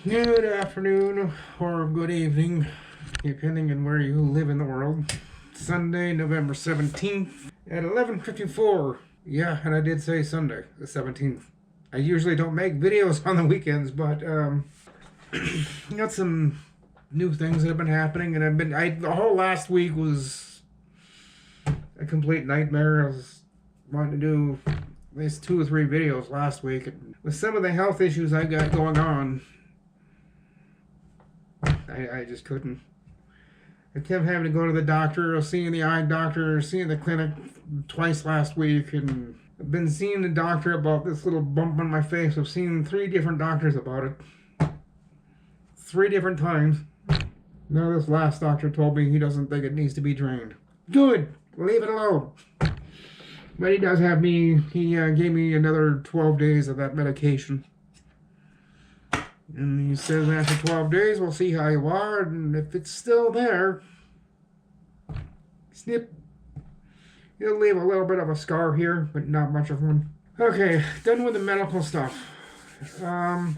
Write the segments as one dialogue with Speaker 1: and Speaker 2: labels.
Speaker 1: Good afternoon or good evening, depending on where you live in the world. Sunday, November 17th at 11:54. Yeah, and I did say Sunday, the 17th. I usually don't make videos on the weekends, but got some new things that have been happening, and the whole last week was a complete nightmare. I was wanting to do at least 2 or 3 videos last week. And with some of the health issues I got going on, I just couldn't. I kept having to go to the doctor, or seeing the eye doctor, or seeing the clinic twice last week, and I've been seeing the doctor about this little bump on my face. I've seen 3 different doctors about it. 3 different times. Now this last doctor told me he doesn't think it needs to be drained. Good! Leave it alone. But he does have me, he gave me another 12 days of that medication. And he says after 12 days, we'll see how you are, and if it's still there, snip. It'll leave a little bit of a scar here, but not much of one. Okay, done with the medical stuff. Hang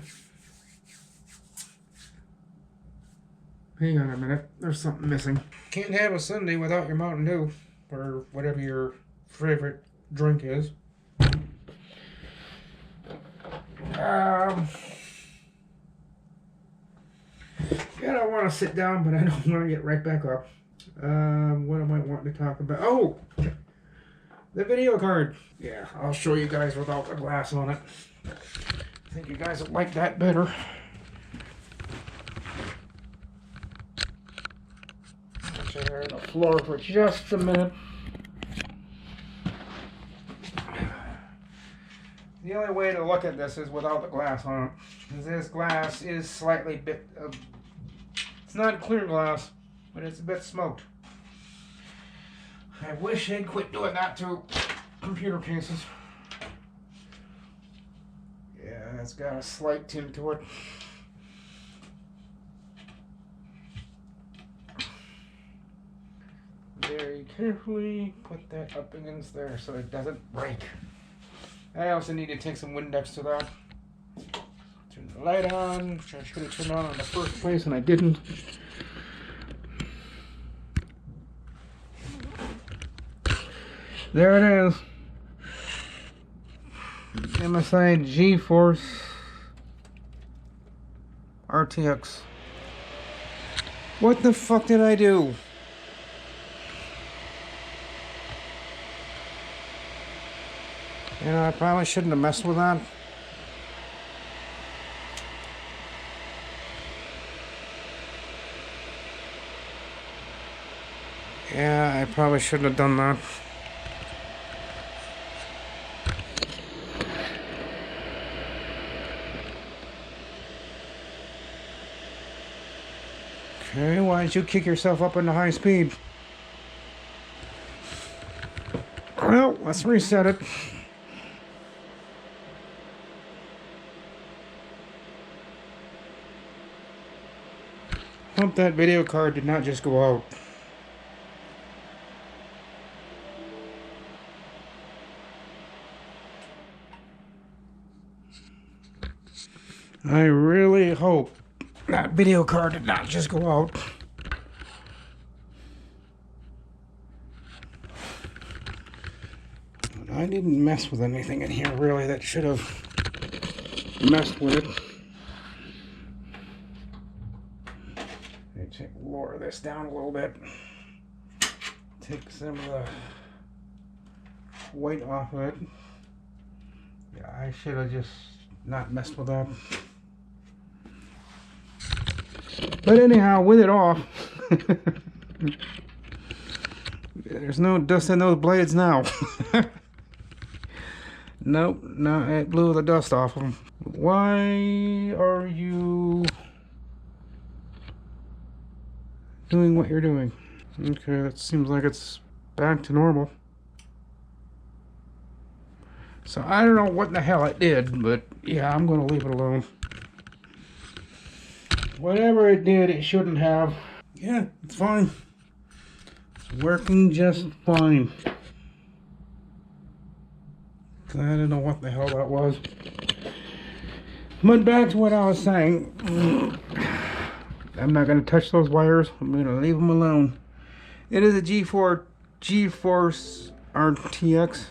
Speaker 1: on a minute, there's something missing. Can't have a Sunday without your Mountain Dew, or whatever your favorite drink is. I don't want to sit down, but I don't want to get right back up. What am I wanting to talk about? Oh! The video card. Yeah, I'll show you guys without the glass on it. I think you guys would like that better. Put you there on the floor for just a minute. The only way to look at this is without the glass on it. Because this glass is slightly bit of... It's not clear glass, but it's a bit smoked. I wish they'd quit doing that to computer cases. Yeah, it's got a slight tint to it. Very carefully put that up against there so it doesn't break. I also need to take some Windex to that. Turn the light on, which I should have turned on in the first place and I didn't. There it is. MSI GeForce RTX. What the fuck did I do? You know, I probably shouldn't have messed with that. Yeah, I probably shouldn't have done that. Okay, why did you kick yourself up into high speed? Well, let's reset it. Hope that video card did not just go out. I really hope that video card did not just go out. I didn't mess with anything in here really that should have messed with it. Lower this down a little bit. Take some of the weight off of it. Yeah, I should have just not messed with that. But anyhow, with it off, there's no dust in those blades now. Nope, no, it blew the dust off them. Why are you doing what you're doing? Okay, it seems like it's back to normal. So I don't know what the hell it did, but yeah, I'm gonna leave it alone. Whatever it did, it shouldn't have. Yeah, it's fine. It's working just fine. I don't know what the hell that was. But back to what I was saying. I'm not going to touch those wires. I'm going to leave them alone. It is a GeForce RTX.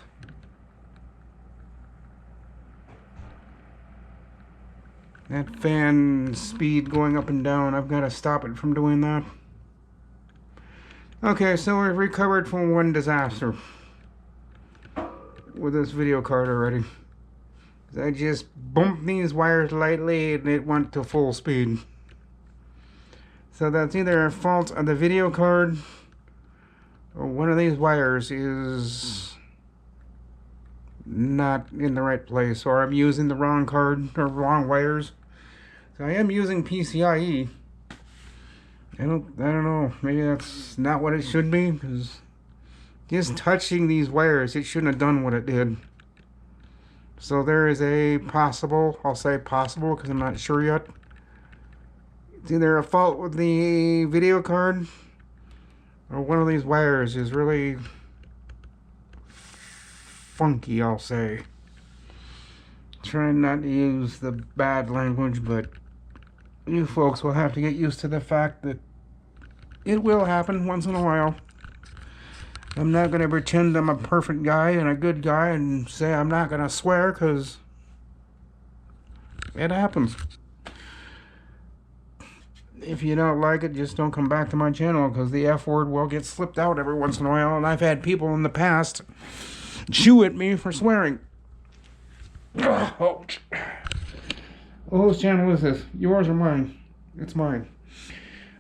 Speaker 1: That fan speed going up and down, I've got to stop it from doing that. Okay, so we've recovered from one disaster with this video card already. I just bumped these wires lightly and it went to full speed. So that's either a fault of the video card or one of these wires is not in the right place, or I'm using the wrong card or wrong wires. So I am using PCIe. I don't know, maybe that's not what it should be, because just touching these wires, it shouldn't have done what it did. So there is a possible, I'll say possible because I'm not sure yet. It's either a fault with the video card or one of these wires is really funky, I'll say. Trying not to use the bad language, but you folks will have to get used to the fact that it will happen once in a while. I'm not going to pretend I'm a perfect guy and a good guy and say I'm not going to swear, because it happens. If you don't like it, just don't come back to my channel, because the F word will get slipped out every once in a while, and I've had people in the past chew at me for swearing. Ouch. Oh, whose channel is this? Yours or mine? It's mine.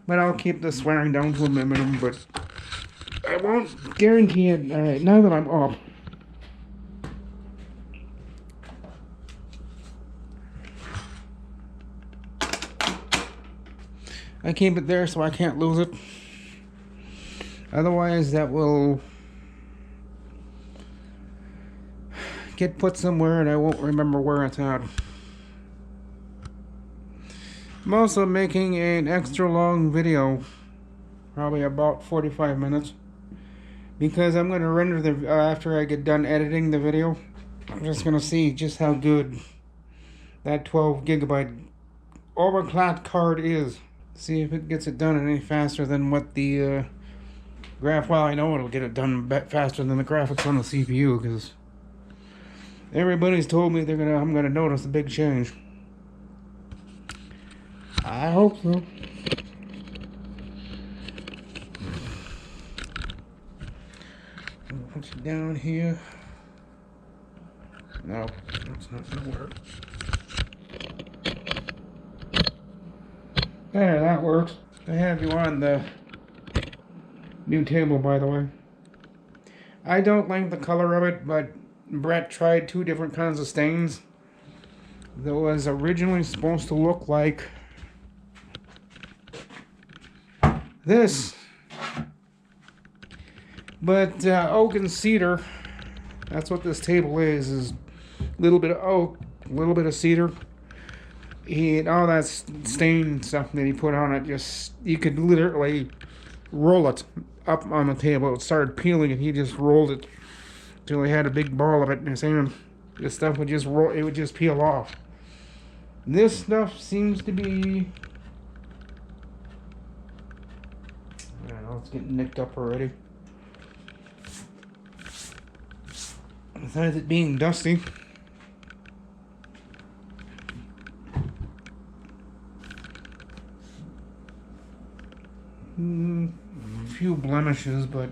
Speaker 1: But I'll keep the swearing down to a minimum, but I won't guarantee it. Alright, now that I'm up. I keep it there so I can't lose it. Otherwise, that will get put somewhere and I won't remember where it's at. I'm also making an extra long video, probably about 45 minutes, because I'm going to render the after I get done editing the video. I'm just going to see just how good that 12 gigabyte overclocked card is. See if it gets it done any faster than what the well, I know it'll get it done faster than the graphics on the CPU, because everybody's told me I'm gonna notice a big change. I hope so. Put it down here. No, that's not gonna work. There, that works. I have you on the new table, by the way. I don't like the color of it, but Brett tried 2 different kinds of stains. That was originally supposed to look like this, but oak and cedar, that's what this table is a little bit of oak, a little bit of cedar. All that stain stuff that he put on it, just, you could literally roll it up on the table. It started peeling and he just rolled it till he had a big ball of it in his hand. This stuff would just roll, it would just peel off. This stuff seems to be, I don't know, it's getting nicked up already. Besides it being dusty, a few blemishes, but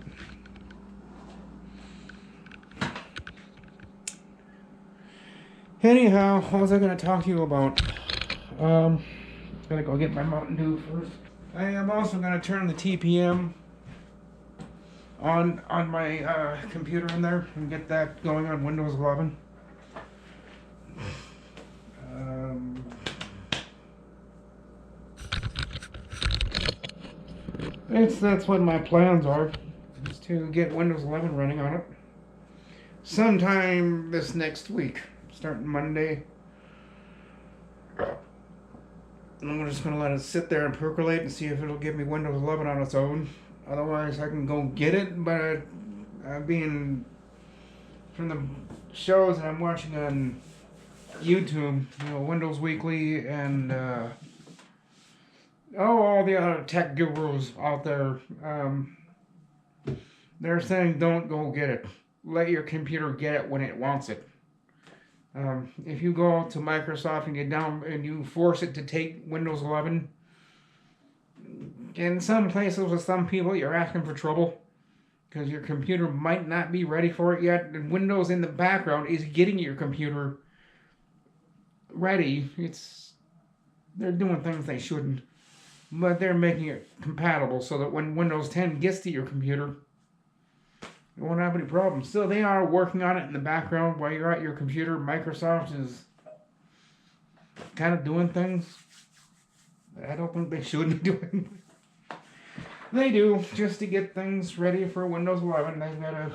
Speaker 1: anyhow, what was I going to talk to you about? Gotta go get my Mountain Dew first. I am also going to turn the TPM on my computer in there and get that going on Windows 11. That's what my plans are, is to get Windows 11 running on it sometime this next week, starting Monday. I'm just going to let it sit there and percolate and see if it'll give me Windows 11 on its own. Otherwise, I can go get it, but being from the shows that I'm watching on YouTube, Windows Weekly, and all the other tech gurus out there. They're saying don't go get it. Let your computer get it when it wants it. If you go to Microsoft and you force it to take Windows 11, in some places with some people, you're asking for trouble because your computer might not be ready for it yet. And Windows in the background is getting your computer ready. They're doing things they shouldn't, but they're making it compatible so that when Windows 10 gets to your computer, you won't have any problems. So they are working on it in the background while you're at your computer. Microsoft is kind of doing things I don't think they should be doing. They do, just to get things ready for Windows 11. They've got to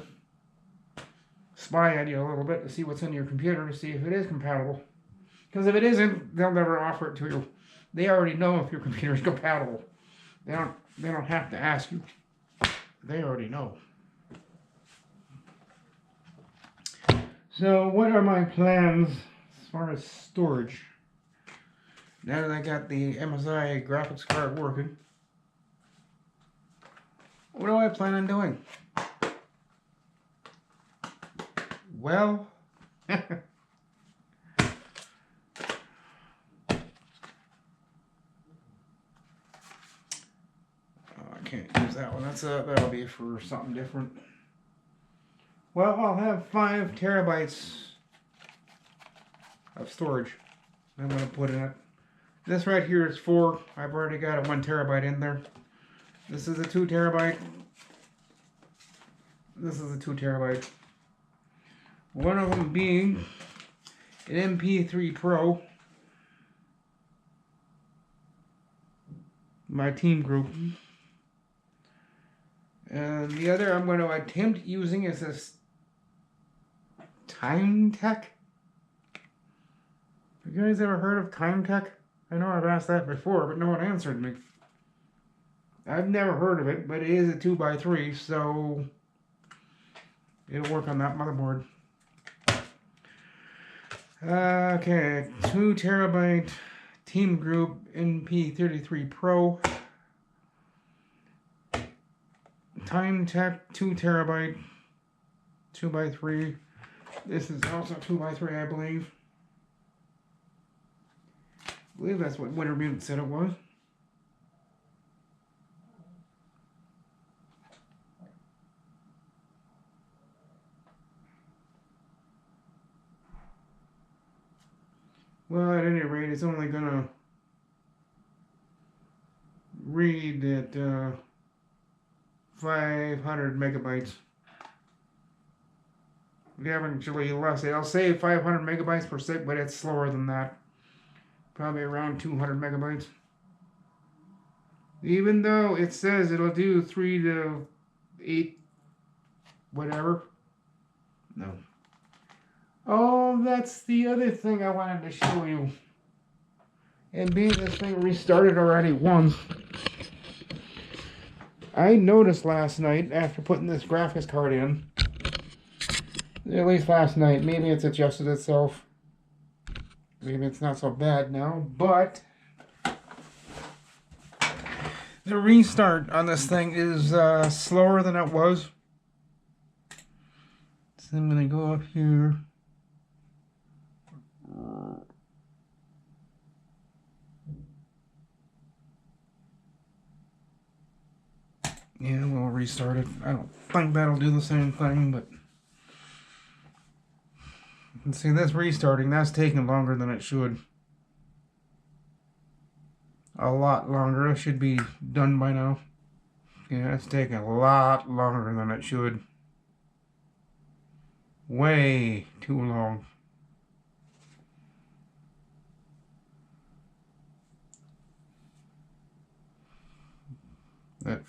Speaker 1: spy on you a little bit to see what's in your computer to see if it is compatible. Because if it isn't, they'll never offer it to you. They already know if your computer is compatible. They don't have to ask you. They already know. So what are my plans as far as storage? Now that I got the MSI graphics card working, what do I plan on doing? Well, oh, I can't use that one. That'll be for something different. Well, I'll have 5 terabytes of storage I'm going to put in it. This right here is 4. I've already got a 1 terabyte in there. This is a 2 terabyte. This is a 2 terabyte. One of them being an MP3 Pro. My team group. And the other I'm going to attempt using is this TimeTek. Have you guys ever heard of TimeTek? I know I've asked that before, but no one answered me. I've never heard of it, but it is a 2x3, so it'll work on that motherboard. Okay, 2 terabyte Team Group NP33 Pro. TimeTek 2 terabyte 2x3. This is also 2x3, I believe. I believe that's what Winter Mutant said it was. Well, at any rate, it's only gonna read at 500 megabytes. We haven't actually less. I'll say 500 megabytes per second, but it's slower than that. Probably around 200 megabytes. Even though it says it'll do 3 to 8, whatever. No. Oh, that's the other thing I wanted to show you. And being this thing restarted already once, I noticed last night after putting this graphics card in, at least last night, maybe it's adjusted itself. Maybe it's not so bad now, but the restart on this thing is slower than it was. So I'm going to go up here. Yeah, we'll restart it. I don't think that'll do the same thing, but you can see this restarting, that's taking longer than it should. A lot longer. It should be done by now. Yeah, it's taking a lot longer than it should. Way too long. That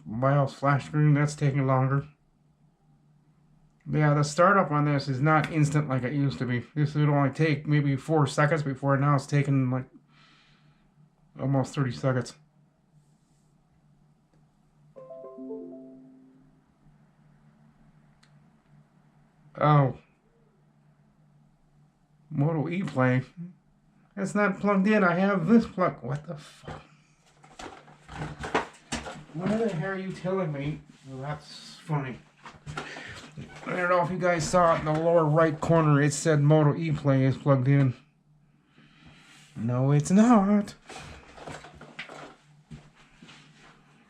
Speaker 1: BIOS flash screen, that's taking longer. Yeah, the startup on this is not instant like it used to be. This would only take maybe 4 seconds before, now it's taking like almost 30 seconds. Oh. Moto E-Play. It's not plugged in. I have this plug. What the fuck? Why the hell are you telling me? Well, that's funny. I don't know if you guys saw it in the lower right corner. It said Moto E-Play is plugged in. No, it's not.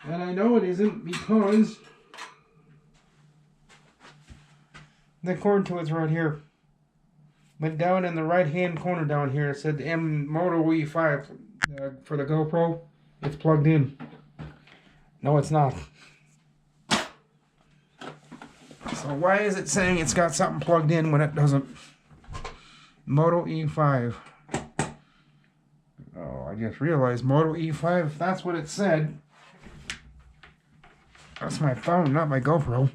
Speaker 1: And I know it isn't because the cord to it's right here. But down in the right hand corner down here it said M Moto E5 for the GoPro. It's plugged in. No, it's not. So why is it saying it's got something plugged in when it doesn't? Moto E5. Oh, I just realized Moto E5, if that's what it said. That's my phone, not my GoPro.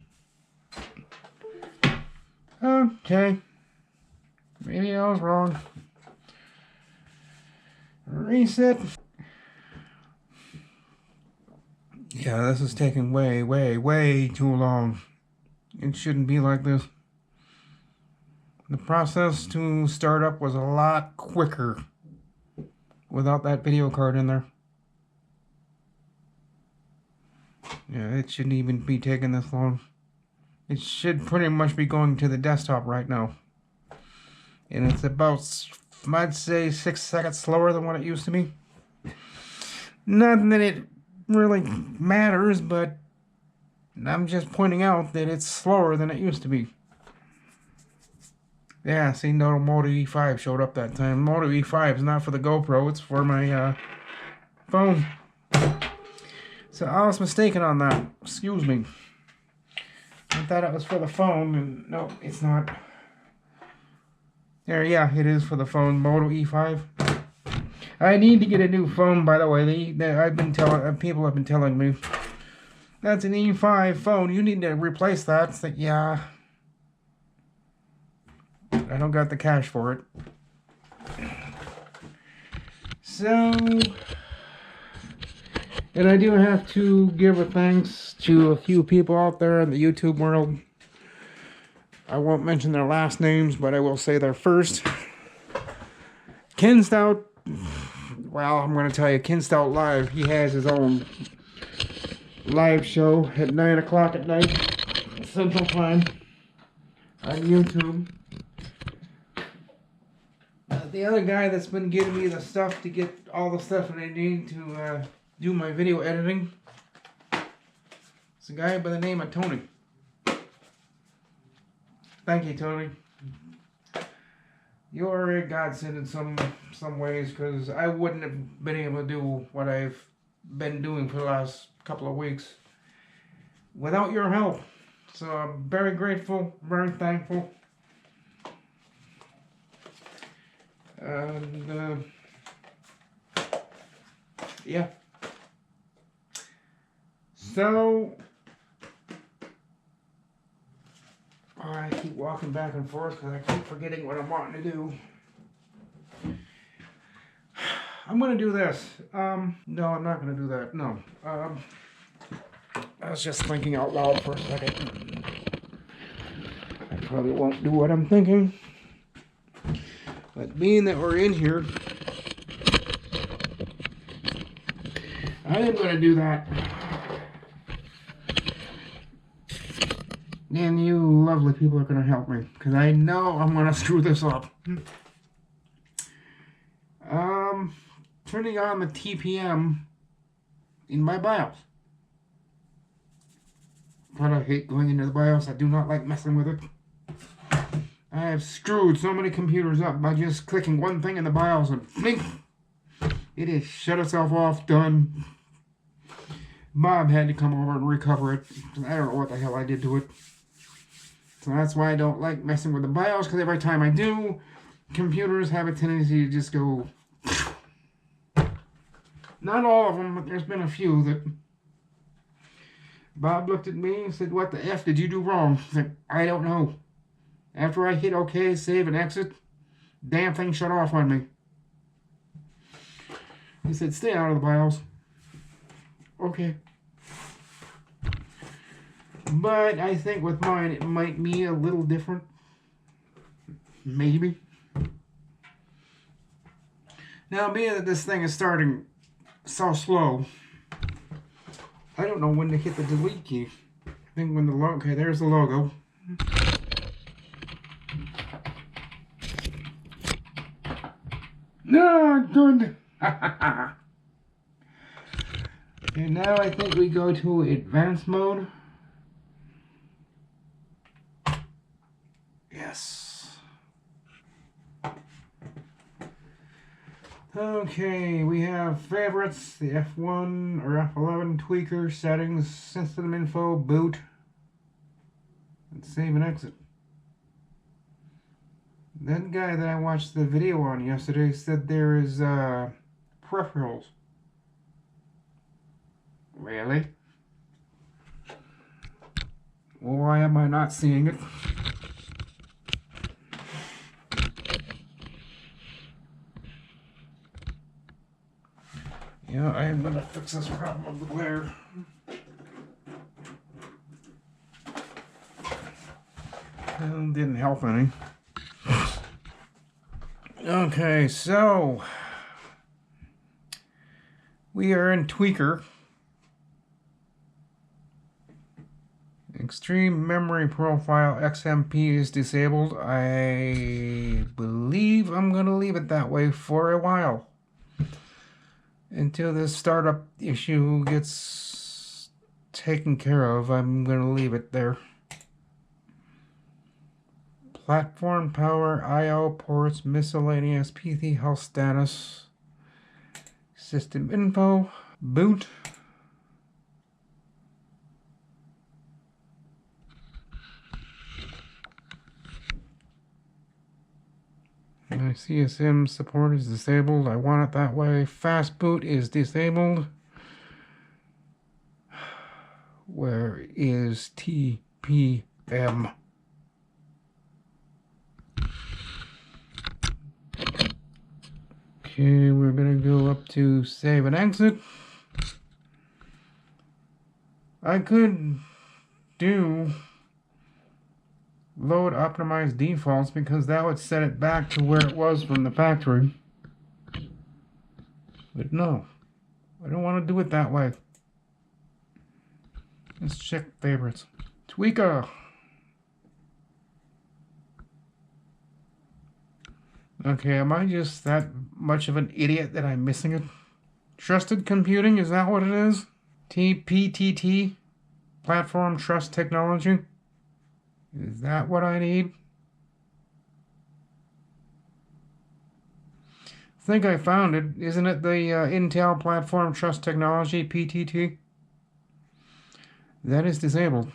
Speaker 1: Okay. Maybe I was wrong. Reset. Yeah, this is taking way too long. It shouldn't be like this. The process to start up was a lot quicker without that video card in there. Yeah, it shouldn't even be taking this long. It should pretty much be going to the desktop right now. And it's about, I'd say, 6 seconds slower than what it used to be. Not that it really matters, but I'm just pointing out that it's slower than it used to be. Yeah, see, no Moto E5 showed up that time. Moto E5 is not for the GoPro, it's for my phone. So I was mistaken on that. Excuse me. I thought it was for the phone, and no, it's not. There, yeah, it is for the phone, Moto E5. I need to get a new phone, by the way. I've been telling people have been telling me that's an E5 phone. You need to replace that. It's like, yeah, I don't got the cash for it. So, and I do have to give a thanks to a few people out there in the YouTube world. I won't mention their last names, but I will say their first. Ken Stout. Well, I'm going to tell you, Ken Stout Live. He has his own live show at 9 o'clock at night, Central Time, on YouTube. The other guy that's been giving me the stuff to get all the stuff that I need to do my video editing, it's a guy by the name of Tony. Thank you, Tony. You're a godsend in some ways, because I wouldn't have been able to do what I've been doing for the last couple of weeks without your help. So I'm very grateful, very thankful. And yeah. So I keep walking back and forth because I keep forgetting what I'm wanting to do. I'm going to do this. No, I'm not going to do that. No. I was just thinking out loud for a second. I probably won't do what I'm thinking. But being that we're in here, I am going to do that. And you lovely people are going to help me, because I know I'm going to screw this up. Turning on the TPM in my BIOS. But I hate going into the BIOS. I do not like messing with it. I have screwed so many computers up by just clicking one thing in the BIOS and blink, it has shut itself off, done. Bob had to come over and recover it. I don't know what the hell I did to it. So that's why I don't like messing with the BIOS, because every time I do, computers have a tendency to just go. Not all of them, but there's been a few that Bob looked at me and said, "What the F did you do wrong?" I said, "I don't know." After I hit OK, save, and exit, damn thing shut off on me. He said, "Stay out of the BIOS." Okay. But I think with mine, it might be a little different. Maybe. Now, being that this thing is starting so slow, I don't know when to hit the delete key. I think when the logo, okay, there's the logo. No, good. And now I think we go to advanced mode. Yes. Okay, we have favorites, the F1 or F11 tweaker, settings, system info, boot, and save and exit. That guy that I watched the video on yesterday said there is peripherals. Really? Well, why am I not seeing it? Yeah, I am gonna fix this problem of the glare. Well, didn't help any. Okay, so we are in Tweaker. Extreme Memory Profile XMP is disabled. I believe I'm going to leave it that way for a while. Until this startup issue gets taken care of, I'm going to leave it there. Platform power, I/O ports, miscellaneous PC health status, system info, boot. My CSM support is disabled. I want it that way. Fast boot is disabled. Where is TPM? Okay, we're gonna go up to save and exit. I could do load optimized defaults because that would set it back to where it was from the factory. But no, I don't want to do it that way. Let's check favorites. Tweaker. Okay, am I just that much of an idiot that I'm missing it? Trusted computing, is that what it is? TPTT? Platform Trust Technology? Is that what I need? I think I found it. Isn't it the Intel Platform Trust Technology, PTT? That is disabled.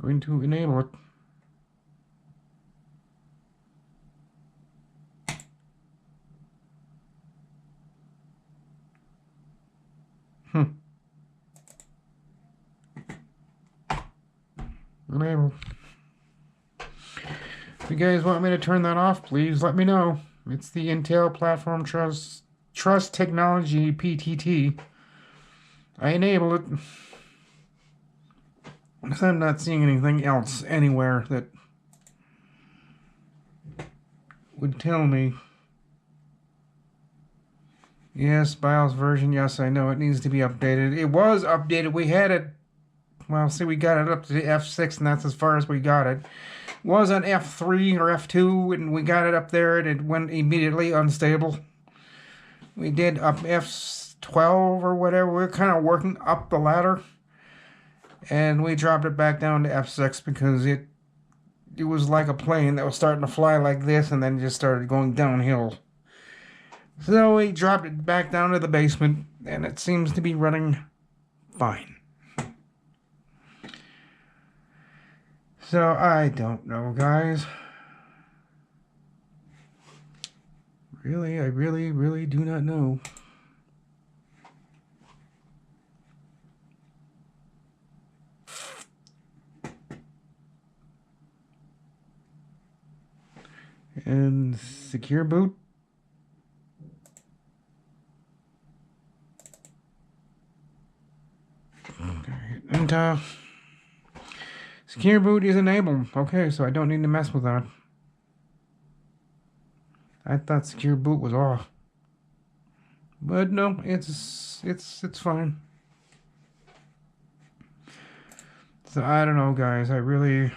Speaker 1: Going to enable it. Enable. If you guys want me to turn that off, please let me know. It's the Intel Platform Trust Technology PTT. I enable it. Because I'm not seeing anything else anywhere that would tell me. Yes, BIOS version. Yes, I know it needs to be updated. It was updated. We had it. Well, see, we got it up to F6, and that's as far as we got it. It was on F3 or F2, and we got it up there, and it went immediately unstable. We did up F12 or whatever. We were kind of working up the ladder, and we dropped it back down to F6 because it was like a plane that was starting to fly like this, and then just started going downhill. So we dropped it back down to the basement, and it seems to be running fine. So I don't know, guys. Really, I really do not know. And secure boot. Okay, and secure boot is enabled. Okay, so I don't need to mess with that. I thought secure boot was off, but no, it's fine. So I don't know, guys. I really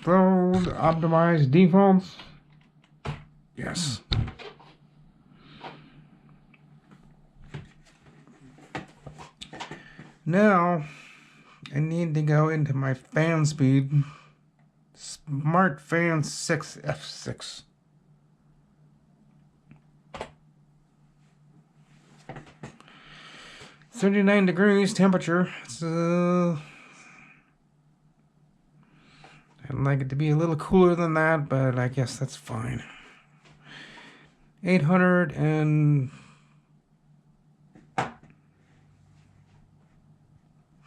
Speaker 1: load optimize defaults. Yes. Now I need to go into my fan speed. Smart Fan 6 F6. $39 temperature. I'd like it to be a little cooler than that, but I guess that's fine. 800 and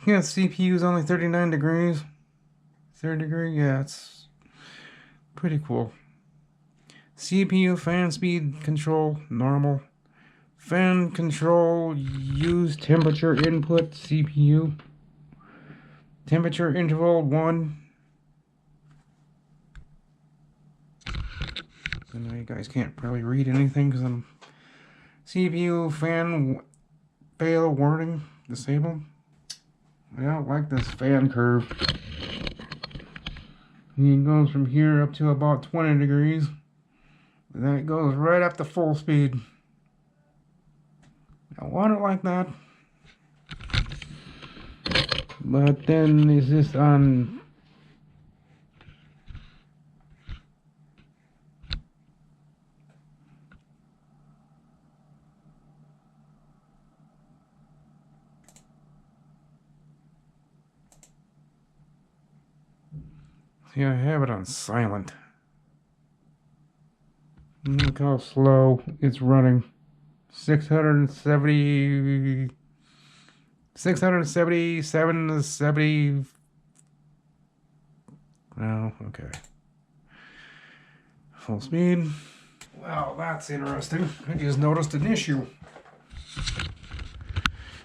Speaker 1: yeah, CPU is only 39 degrees. 30 degree, yeah, it's pretty cool. CPU fan speed control normal. Fan control use temperature input CPU. Temperature interval 1. So now you guys can't probably read anything because I'm CPU fan fail warning disabled. I don't like this fan curve. It goes from here up to about 20 degrees. And then it goes right up to full speed. I want it like that. But then is this on see, I have it on silent. Look how slow it's running. 677 to 70. Oh, okay. Full speed. Well, that's interesting. I just noticed an issue,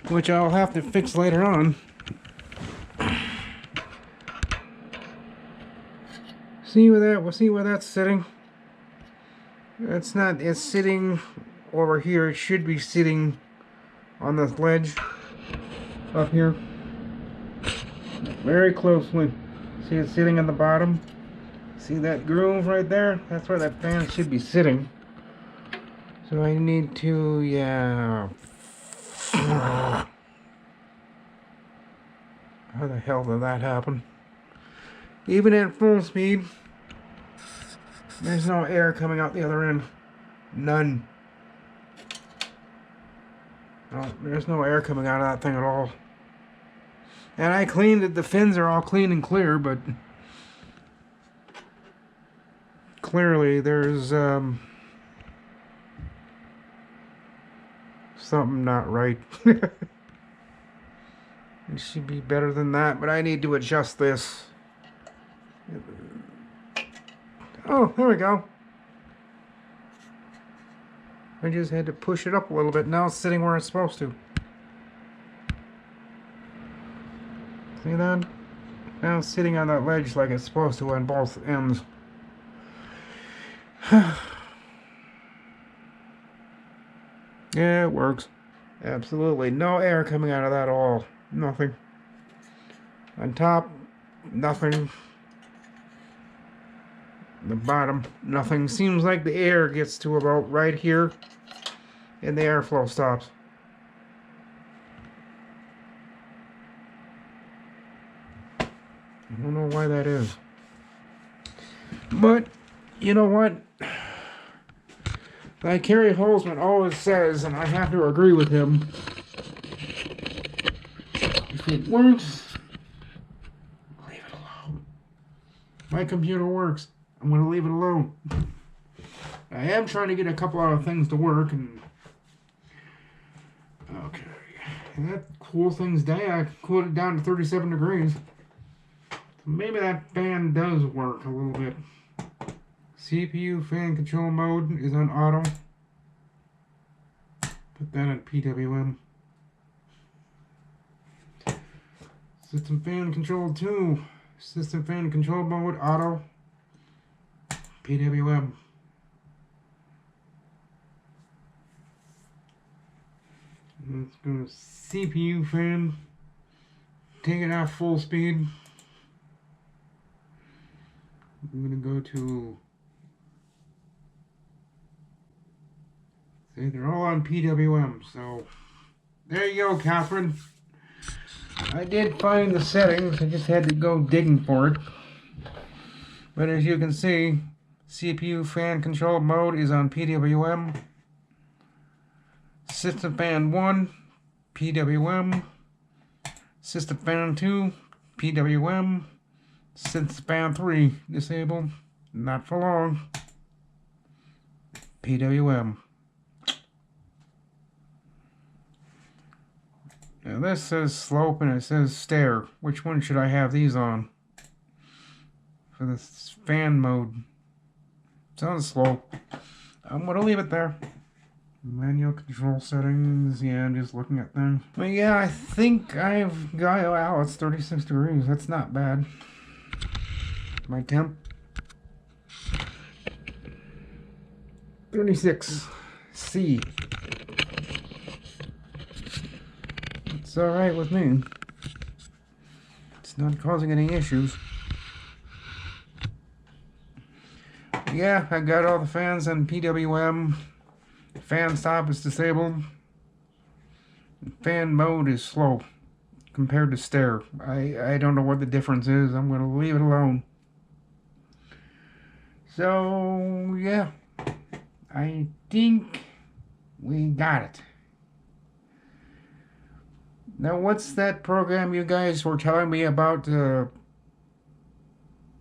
Speaker 1: which I'll have to fix later on. See where that's sitting? It's not, it's sitting over here. It should be sitting on this ledge up here. Very closely. See it sitting on the bottom? See that groove right there? That's where that fan should be sitting. So I need to, yeah. How the hell did that happen? Even at full speed, there's no air coming out the other end. None. No, there's no air coming out of that thing at all. And I cleaned it. The fins are all clean and clear, but clearly there's something not right. It should be better than that, but I need to adjust this. Oh, there we go. I just had to push it up a little bit. Now it's sitting where it's supposed to. See that? Now it's sitting on that ledge like it's supposed to on both ends. Yeah, it works. Absolutely no air coming out of that at all. Nothing. On top, nothing. The bottom, nothing. Seems like the air gets to about right here and the airflow stops. I don't know why that is. But, you know what? Like Kerry Holzman always says, and I have to agree with him, if it works, leave it alone. My computer works. I'm going to leave it alone. I am trying to get a couple other things to work, and okay. And that cool thing's down. I cooled it down to 37 degrees. So maybe that fan does work a little bit. CPU fan control mode is on auto. Put that on PWM. System fan control 2. System fan control mode auto. PWM. Let's go to CPU fan. Take it off full speed. I'm gonna go to. See, they're all on PWM, so there you go, Catherine. I did find the settings, I just had to go digging for it. But as you can see, CPU fan control mode is on PWM. System fan 1, PWM. System fan 2, PWM. System fan 3, disabled. Not for long. PWM. Now this says slope and it says stair. Which one should I have these on? For this fan mode. It's on slope. I'm going to leave it there. Manual control settings. Yeah, I'm just looking at things. But yeah, I think I've got... Wow, it's 36 degrees. That's not bad. My temp. 36 C. It's alright with me. It's not causing any issues. Yeah, I got all the fans on PWM. Fan stop is disabled. Fan mode is slow compared to stair. I don't know what the difference is. I'm going to leave it alone. So, yeah. I think we got it. Now, what's that program you guys were telling me about?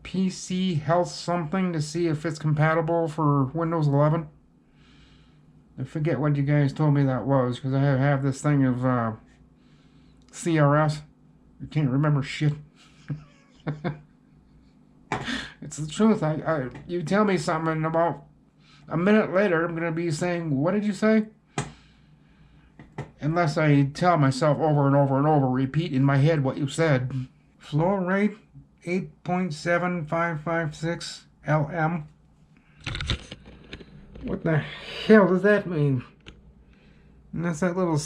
Speaker 1: PC Health something to see if it's compatible for Windows 11? I forget what you guys told me that was, because I have this thing of CRS. I can't remember shit. It's the truth. You tell me something, and about a minute later, I'm going to be saying, what did you say? Unless I tell myself over and over and over, repeat in my head what you said. Flow rate, 8.7556 LM. What the hell does that mean? And that's that little...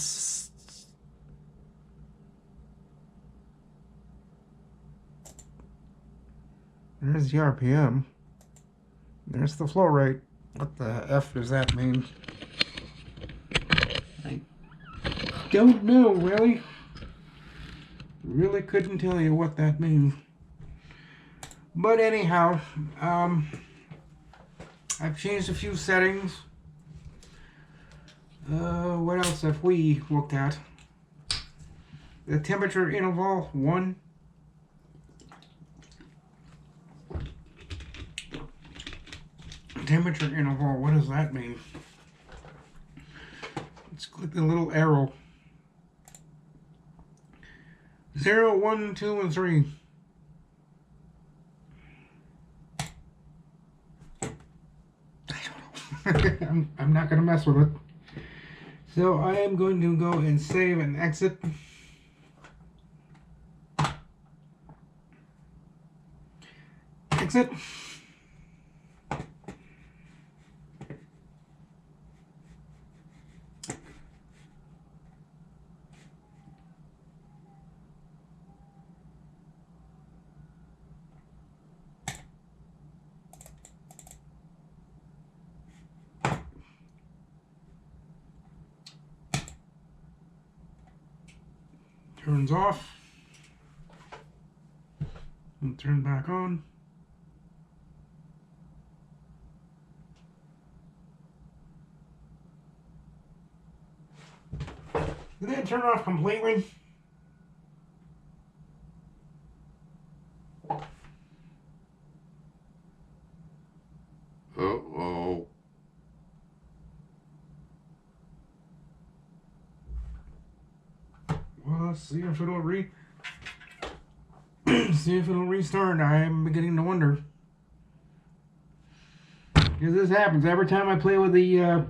Speaker 1: There's the RPM. There's the flow rate. What the F does that mean? I don't know, really. Really couldn't tell you what that means. But anyhow, I've changed a few settings. What else have we looked at? The temperature interval 1. Temperature interval, what does that mean? Let's click the little arrow. 0, 1, 2, and 3. I don't know. I'm not going to mess with it. So I am going to go and save and exit. Exit. Turns off. And turn back on. Did that turn off completely? Uh-oh. Well, let's see if it'll see if it'll restart. I'm beginning to wonder. Because this happens every time I play with the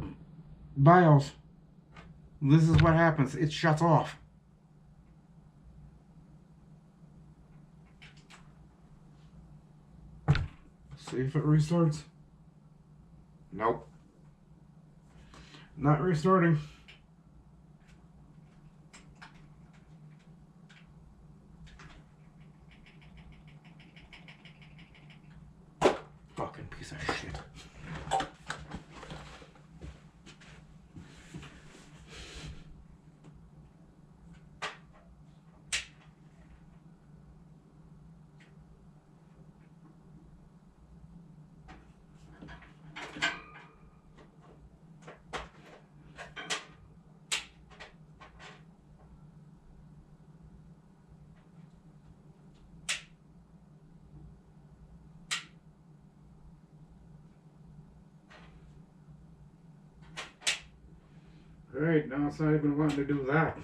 Speaker 1: BIOS. This is what happens. It shuts off. See if it restarts. Nope. Not restarting. Fucking piece of shit. Alright, now it's not even wanting to do that.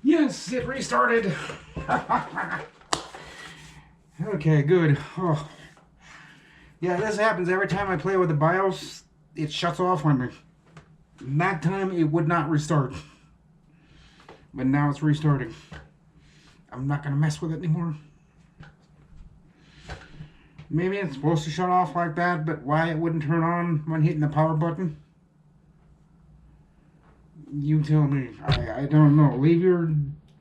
Speaker 1: Yes, it restarted. Okay, good. Oh. Yeah, this happens every time I play with the BIOS. It shuts off on me. That time it would not restart. But now it's restarting. I'm not going to mess with it anymore. Maybe it's supposed to shut off like that, but why it wouldn't turn on when hitting the power button? You tell me. I don't know. Leave your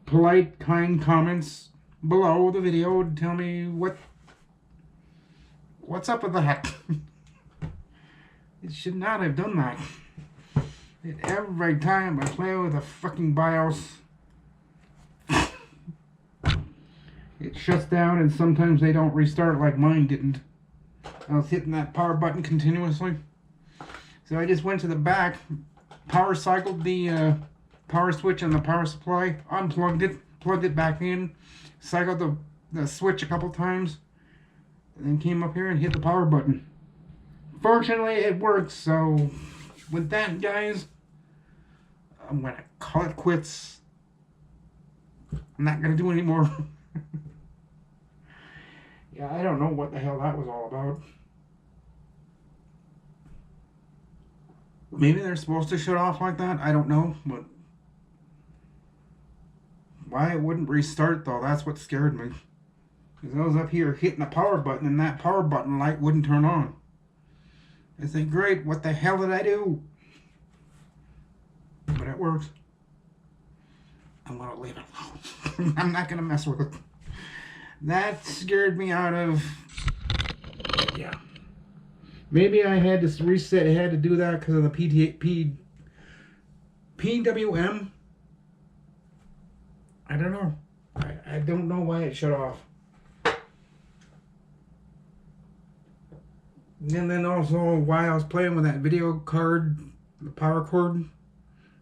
Speaker 1: polite, kind comments below the video to tell me what's up with that. It should not have done that. Every time I play with a fucking BIOS, it shuts down, and sometimes they don't restart like mine didn't. I was hitting that power button continuously. So I just went to the back, power cycled the power switch on the power supply, unplugged it, plugged it back in, cycled the switch a couple times, and then came up here and hit the power button. Fortunately, it worked, so with that, guys, I'm going to call it quits. I'm not going to do any more. Yeah, I don't know what the hell that was all about. Maybe they're supposed to shut off like that. I don't know, but why it wouldn't restart though, that's what scared me. Because I was up here hitting the power button and that power button light wouldn't turn on. I think, great, what the hell did I do? But it works. I'm going to leave it alone. I'm not going to mess with it. That scared me out of... Yeah. Maybe I had to reset. I had to do that because of the PWM. I don't know. I don't know why it shut off. And then also, while I was playing with that video card, the power cord,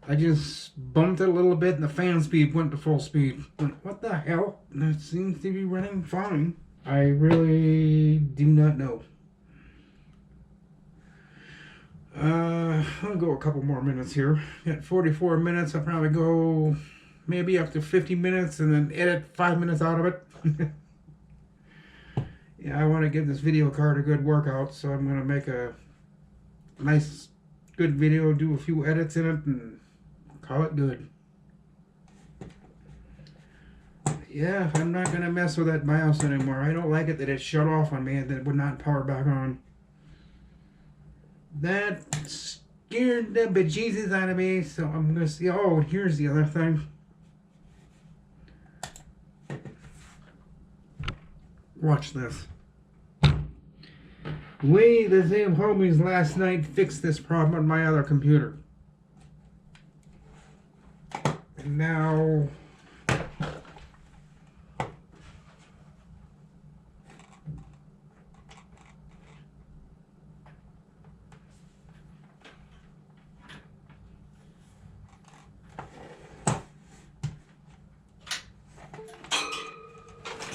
Speaker 1: I just bumped it a little bit and the fan speed went to full speed. What the hell? That seems to be running fine. I really do not know. I'll go a couple more minutes here. At 44 minutes, I'll probably go maybe up to 50 minutes and then edit 5 minutes out of it. Yeah, I want to give this video card a good workout, so I'm going to make a nice, good video, do a few edits in it, and call it good. Yeah, I'm not going to mess with that BIOS anymore. I don't like it that it shut off on me and that it would not power back on. That scared the bejesus out of me, so I'm going to see. Oh, here's the other thing. Watch this. We, the same homies last night, fixed this problem on my other computer. And now...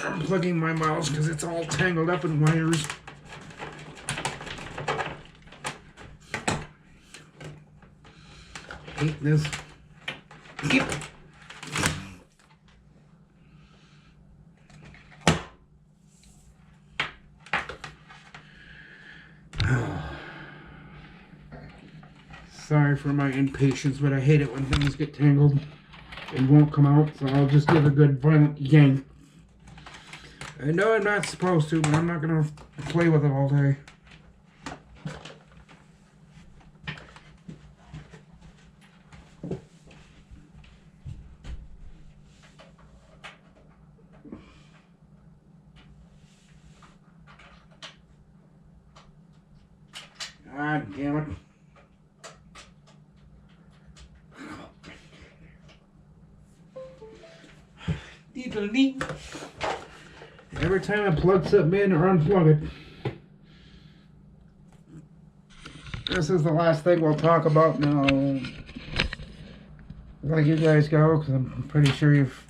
Speaker 1: I'm plugging my mouse because it's all tangled up in wires. Hate this. Yep. Sorry for my impatience, but I hate it when things get tangled and won't come out, so I'll just give a good violent yank. I know I'm not supposed to, but I'm not going to play with it all day. God damn it. Every time I plug something in or unplug it. This is the last thing we'll talk about now. I'm gonna let you guys go because I'm pretty sure you've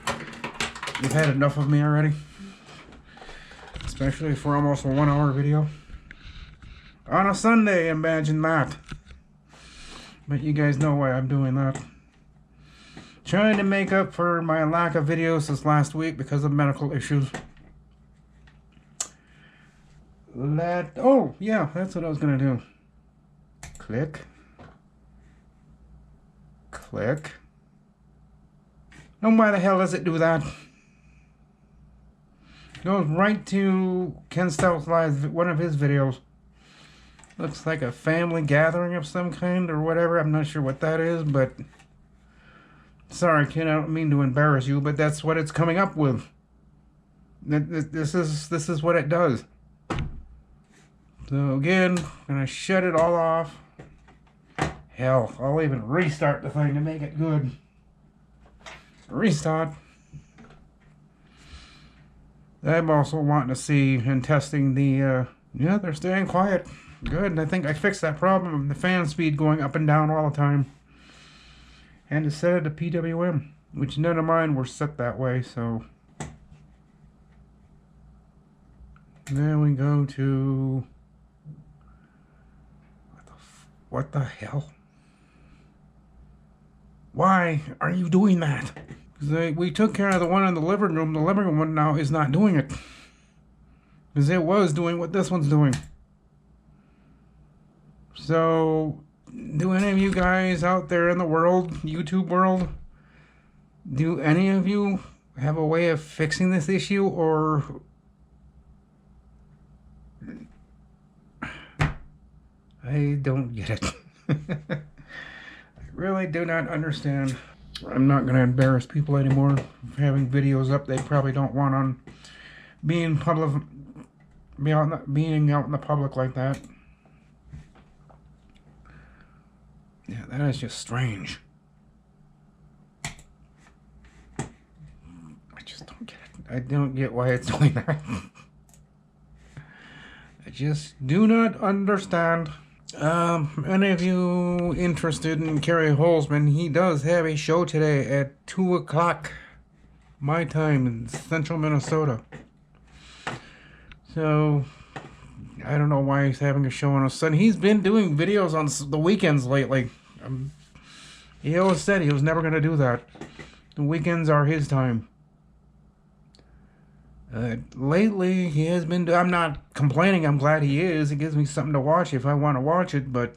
Speaker 1: had enough of me already. Especially for almost a 1 hour video. On a Sunday, imagine that. But you guys know why I'm doing that. Trying to make up for my lack of videos this last week because of medical issues. Oh, yeah, that's what I was going to do. Click. Click. And why the hell does it do that? Goes right to Ken Stout's live, one of his videos. Looks like a family gathering of some kind or whatever. I'm not sure what that is, but... Sorry, Ken, I don't mean to embarrass you, but that's what it's coming up with. This is what it does. So again, I'm gonna shut it all off. Hell, I'll even restart the thing to make it good. Restart. I'm also wanting to see and testing the, yeah, they're staying quiet. Good, I think I fixed that problem of the fan speed going up and down all the time. And to set it to PWM, which none of mine were set that way, so. Then we go to, what the hell? Why are you doing that? We took care of the one in the living room. The living room one now is not doing it. Because it was doing what this one's doing. So, do any of you guys out there in the world, YouTube world, do any of you have a way of fixing this issue, or I don't get it. I really do not understand. I'm not going to embarrass people anymore for having videos up they probably don't want on being public, being out in the public like that. Yeah, that is just strange. I just don't get it. I don't get why it's doing that. I just do not understand. Any of you interested in Kerry Holzman, he does have a show today at 2 o'clock my time in central Minnesota. So, I don't know why he's having a show on a Sunday. He's been doing videos on the weekends lately. He always said he was never going to do that. The weekends are his time. Lately, he has been... I'm not complaining. I'm glad he is. It gives me something to watch if I want to watch it, but...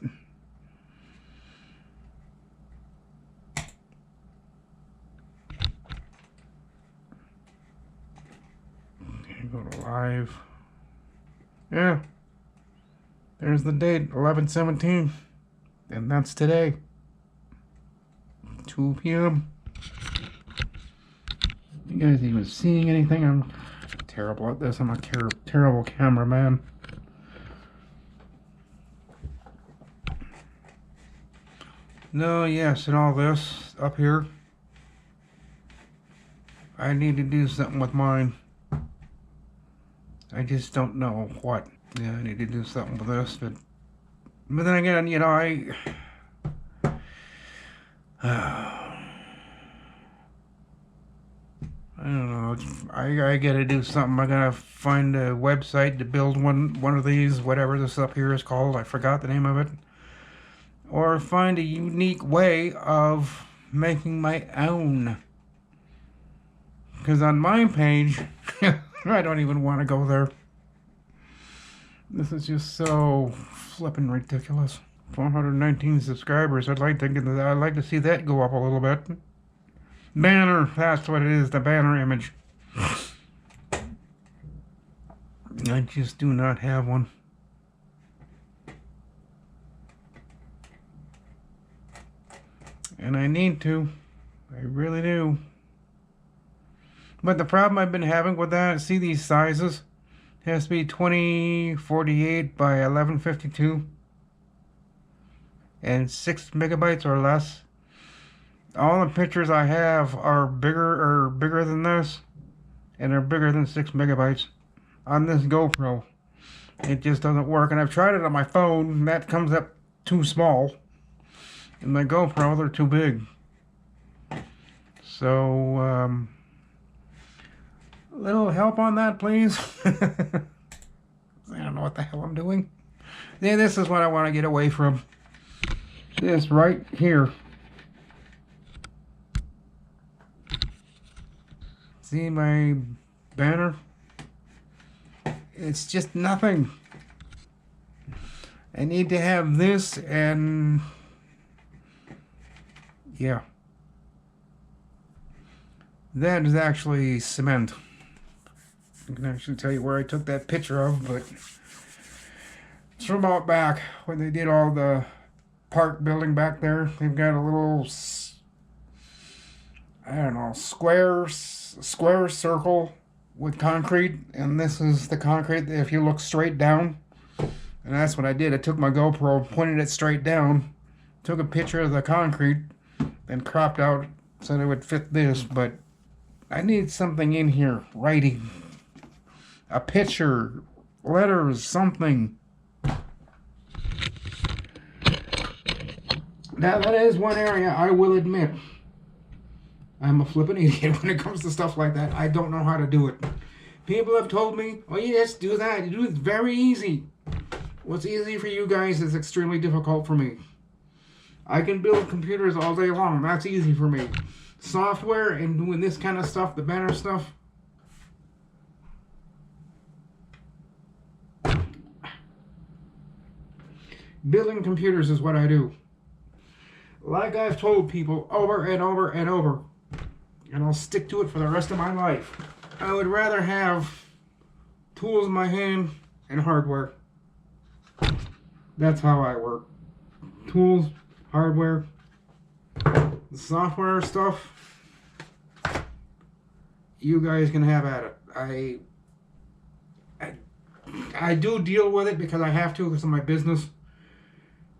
Speaker 1: Okay, go to live. Yeah. There's the date, 11/17. And that's today. 2 p.m. You guys even seeing anything? I'm terrible at this. I'm a terrible cameraman. No, yes, and all this up here. I need to do something with mine. I just don't know what. Yeah, I need to do something with this, but then again, you know, I don't know. I gotta do something. I gotta find a website to build one of these, whatever this up here is called. I forgot the name of it. Or find a unique way of making my own. Because on my page, I don't even want to go there. This is just so flippin' ridiculous. 419 subscribers. I'd like to see that go up a little bit. Banner, that's what it is, the banner image. I just do not have one. And I need to. I really do. But the problem I've been having with that, see these sizes? It has to be 2048 by 1152. And 6 megabytes or less. All the pictures I have are bigger than this. And they're bigger than 6 megabytes. On this GoPro. It just doesn't work. And I've tried it on my phone. And that comes up too small. And my GoPro, they're too big. So, a little help on that, please. I don't know what the hell I'm doing. Yeah, this is what I want to get away from. This right here. See my banner? It's just nothing. I need to have this and... yeah. That is actually cement. I can actually tell you where I took that picture of, but it's from out back when they did all the park building back there. They've got a little, I don't know, square circle with concrete, and this is the concrete if you look straight down. And that's what I did. I took my GoPro, pointed it straight down, took a picture of the concrete, and cropped out so that it would fit this. But I need something in here, writing, a picture, letters, something. Now that is one area I will admit I'm a flippin' idiot when it comes to stuff like that. I don't know how to do it. People have told me, oh you just do that, you do it very easy. What's easy for you guys is extremely difficult for me. I can build computers all day long, that's easy for me. Software and doing this kind of stuff, the banner stuff, building computers is what I do. Like I've told people over and over and over, and I'll stick to it for the rest of my life. I would rather have tools in my hand and hardware. That's how I work. Tools, hardware, the software stuff, you guys can have at it. I do deal with it because I have to because of my business.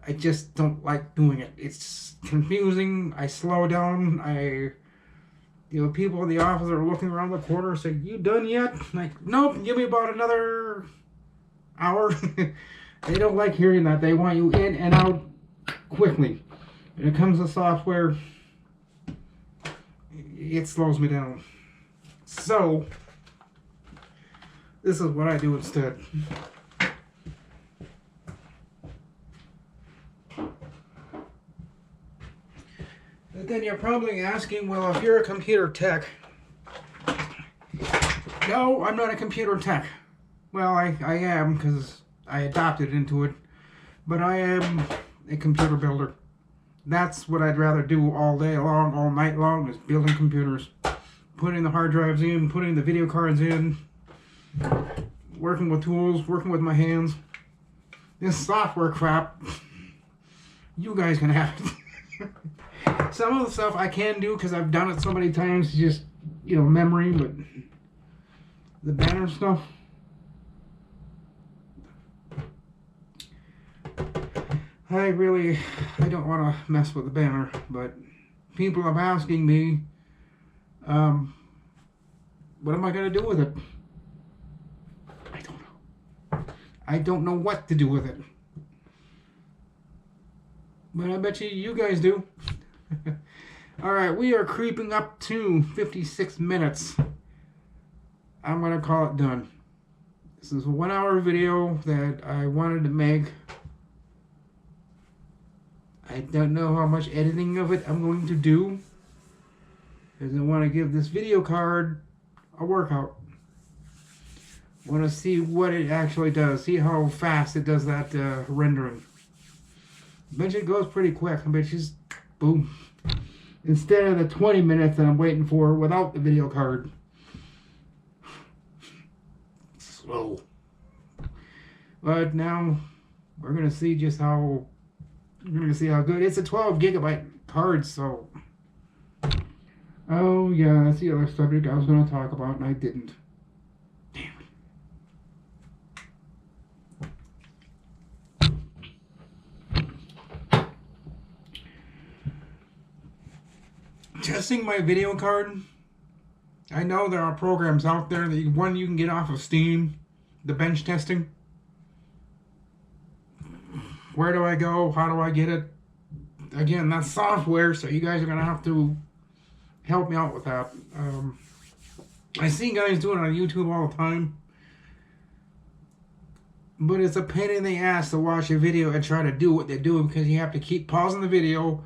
Speaker 1: I just don't like doing it. It's confusing. I slow down. People in the office are looking around the corner saying, you done yet? I'm like, nope, give me about another hour. They don't like hearing that. They want you in and out quickly. When it comes to software, it slows me down. So, this is what I do instead. But then you're probably asking, well, if you're a computer tech. No, I'm not a computer tech. Well, I am because I adopted into it. But I am a computer builder. That's what I'd rather do all day long, all night long, is building computers. Putting the hard drives in, putting the video cards in, working with tools, working with my hands. This software crap, you guys can have it. Some of the stuff I can do because I've done it so many times, just, memory, but the banner stuff, I don't want to mess with the banner, but people are asking me, what am I going to do with it? I don't know. I don't know what to do with it. But I bet you guys do. Alright, we are creeping up to 56 minutes. I'm going to call it done. This is a 1 hour video that I wanted to make. I don't know how much editing of it I'm going to do, because I want to give this video card a workout. I want to see what it actually does. See how fast it does that rendering. Bet you it goes pretty quick. I bet she's boom. Instead of the 20 minutes that I'm waiting for without the video card. Slow. But now we're gonna see just how good. It's a 12 gigabyte card, so. Oh yeah, that's the other subject I was gonna talk about and I didn't. Damn it. Testing my video card. I know there are programs out there that you can get off of Steam, the bench testing. Where do I go? How do I get it? Again, that's software, so you guys are gonna have to help me out with that. I see guys doing it on YouTube all the time, but it's a pain in the ass to watch a video and try to do what they do because you have to keep pausing the video,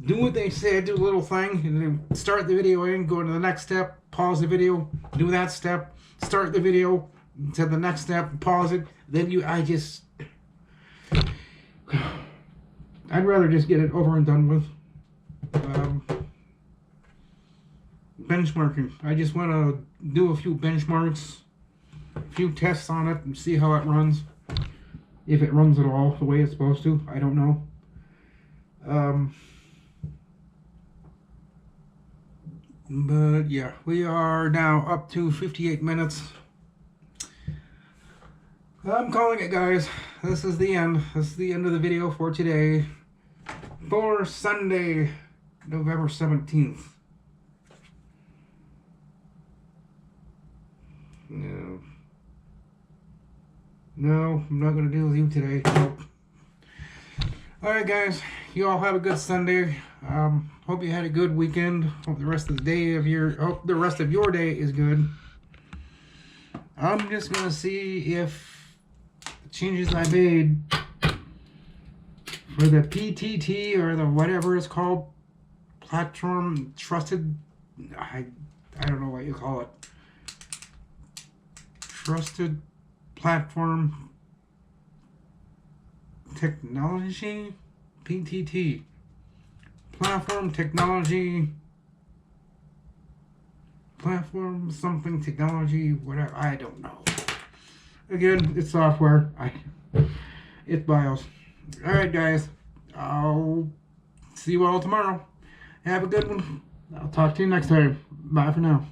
Speaker 1: do what they say, do a little thing, and then start the video in, go to the next step, pause the video, do that step, start the video, to the next step, pause it, then I'd rather just get it over and done with. Benchmarking. I just want to do a few benchmarks, a few tests on it, and see how it runs. If it runs at all the way it's supposed to. I don't know. But yeah, we are now up to 58 minutes. I'm calling it, guys. This is the end. This is the end of the video for today. For Sunday, November 17th. No, I'm not going to deal with you today. Nope. Alright, guys. You all have a good Sunday. Hope you had a good weekend. Hope the rest of the rest of your day is good. I'm just going to see if the changes I made for the PTT or the whatever it's called, platform trusted, I don't know what you call it. Trusted platform technology, PTT, platform technology, platform something technology, whatever, I don't know. Again, it's software. It's BIOS. Alright, guys. I'll see you all tomorrow. Have a good one. I'll talk to you next time. Bye for now.